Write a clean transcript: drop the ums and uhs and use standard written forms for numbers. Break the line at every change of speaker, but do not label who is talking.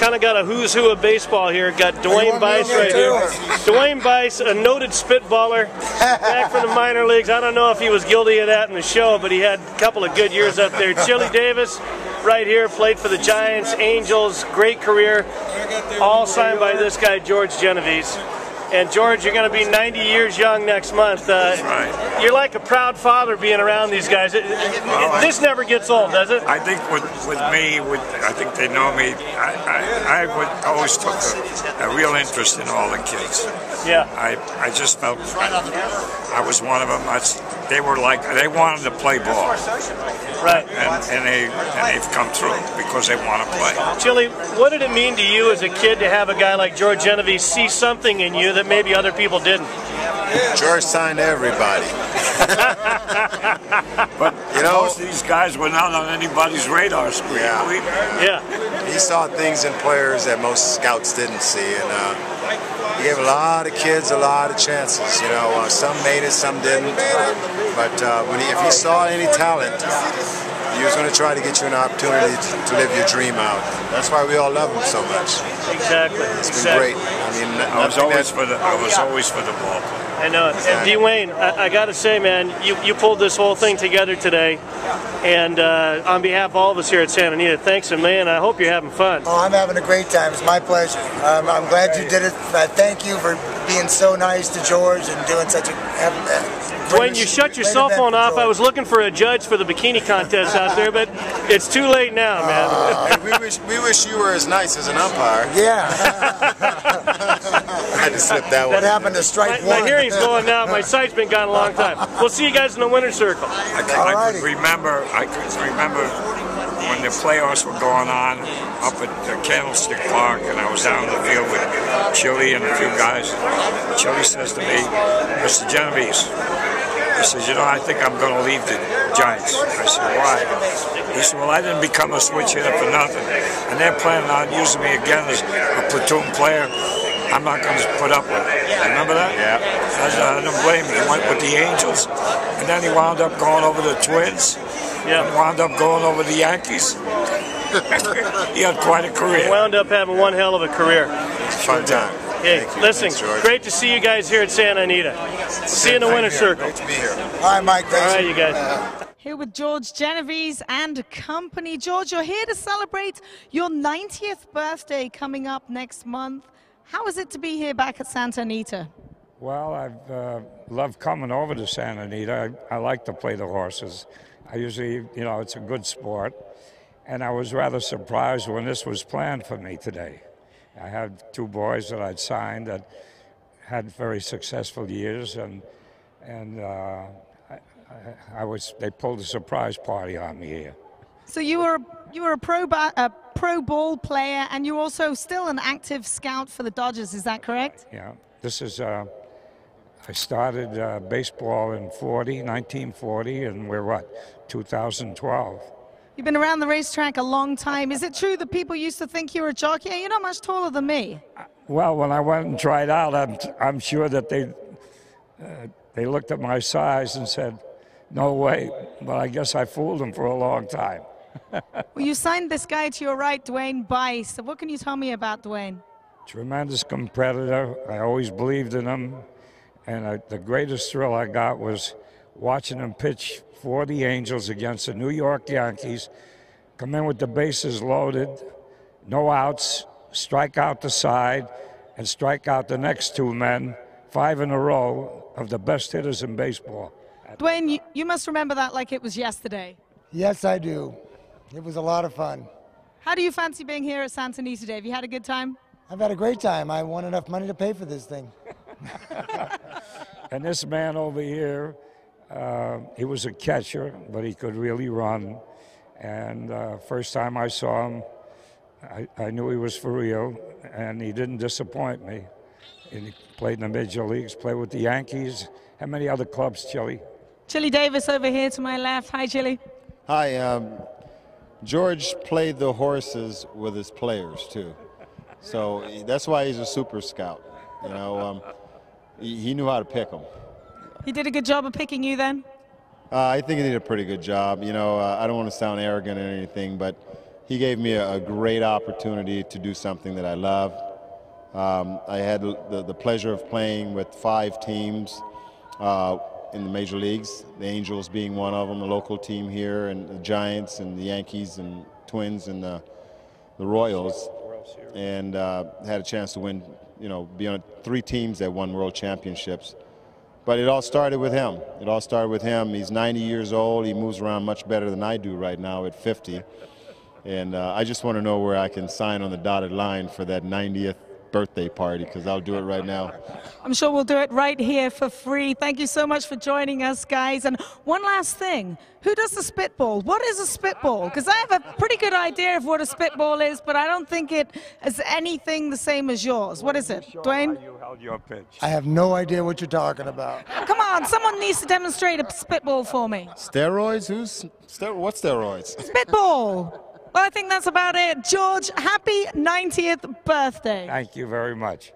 kind of got a who's who of baseball here. Got Dwayne Bice right here. Dwayne Bice, a noted spitballer, back from the minor leagues. I don't know if he was guilty of that in the show, but he had a couple of good years up there. Chili Davis, right here, played for the Giants, Angels, great career, all signed by this guy, George Genovese. And George, you're going to be 90 years young next month.
That's right.
You're like a proud father being around these guys. This never gets old, does it?
I think with me, I think they know me. I always took a real interest in all the kids.
Yeah.
I just felt I was one of them. They were like, they wanted to play ball.
Right.
And they've come through because they want to play.
Chili, what did it mean to you as a kid to have a guy like George Genovese see something in you that maybe other people didn't?
George signed everybody.
But you know, most of these guys were not on anybody's radar screen.
Yeah.
He saw things in players that most scouts didn't see, and he gave a lot of kids a lot of chances. You know, some made it, some didn't. But if he saw any talent, he was going to try to get you an opportunity to live your dream out. That's why we all love him so much.
Exactly.
It's been great. I mean,
I was always for the ball play.
I know it. And Dwayne, I got to say, man, you pulled this whole thing together today. And on behalf of all of us here at Santa Anita, thanks a million. I hope you're having fun.
Oh, I'm having a great time. It's my pleasure. I'm glad you did it. Thank you for being so nice to George and doing such a
Dwayne, you shut your cell phone off. I was looking for a judge for the bikini contest out there, but it's too late now, man.
we wish you were as nice as an umpire.
Yeah.
I had to slip that one.
That happened to strike one.
My hearing's going now. My sight's been gone a long time. We'll see you guys in the winner's circle.
I could remember when the playoffs were going on up at Candlestick Park, and I was down the field with Chili and a few guys. Chili says to me, "Mr. Genovese," he says, "you know, I think I'm going to leave the Giants." I said, "Why?" He said, "Well, I didn't become a switch hitter for nothing, and they're planning on using me again as a platoon player. I'm not going to put up with it." Remember that?
Yeah.
I don't blame him. He went with the Angels, and then he wound up going over the Twins.
Yeah.
And wound up going over the Yankees. He had quite a career.
Wound up having one hell of a career.
Fun time.
Hey, listen, great to see you guys here at Santa Anita. See you in the winner's circle.
Great to be here.
All right, Mike. Thanks.
All right, you guys.
Here with George Genovese and company. George, you're here to celebrate your 90th birthday coming up next month. How is it to be here back at Santa Anita?
Well, I've loved coming over to Santa Anita. I like to play the horses. I usually, you know, it's a good sport. And I was rather surprised when this was planned for me today. I had two boys that I'd signed that had very successful years, and they pulled a surprise party on me here.
So you were a pro ball player, and you're also still an active scout for the Dodgers. Is that correct?
Yeah. This is. I started baseball in 1940, and we're what, 2012.
You've been around the racetrack a long time. Is it true that people used to think you were a jockey? You're not much taller than me.
Well, when I went and tried out, I'm sure that they looked at my size and said, "No way." But I guess I fooled them for a long time.
Well, you signed this guy to your right, Dwayne Bice. So what can you tell me about Dwayne?
Tremendous competitor. I always believed in him. And the greatest thrill I got was watching him pitch for the Angels against the New York Yankees, come in with the bases loaded, no outs, strike out the side, and strike out the next two men, 5 in a row of the best hitters in baseball.
Dwayne, you must remember that like it was yesterday.
Yes, I do. It was a lot of fun.
How do you fancy being here at Santa Anita today? Have you had a good time?
I've had a great time. I won enough money to pay for this thing.
And this man over here, he was a catcher, but he could really run. And first time I saw him, I knew he was for real, and he didn't disappoint me. And he played in the major leagues, played with the Yankees. How many other clubs, Chili?
Chili Davis over here to my left. Hi, Chili.
Hi. George played the horses with his players, too. So that's why he's a super scout. You know, he knew how to pick them.
He did a good job of picking you then?
I think he did a pretty good job. You know, I don't want to sound arrogant or anything, but he gave me a great opportunity to do something that I love. I had the pleasure of playing with 5 teams in the major leagues, the Angels being one of them, the local team here, and the Giants and the Yankees and Twins and the Royals, and had a chance to win, you know, be on 3 teams that won world championships. But it all started with him. It all started with him. He's 90 years old. He moves around much better than I do right now at 50. And I just want to know where I can sign on the dotted line for that 90th birthday party, because I'll do it right now.
I'm sure we'll do it right here for free. Thank you so much for joining us, guys. And one last thing, who does the spitball? What is a spitball? Because I have a pretty good idea of what a spitball is, but I don't think it is anything the same as yours. What is it, Dwayne?
You held your pitch.
I have no idea what you're talking about.
Come on, someone needs to demonstrate a spitball for me.
Steroids? What steroids?
Spitball. Well, I think that's about it. George, happy 90th birthday.
Thank you very much.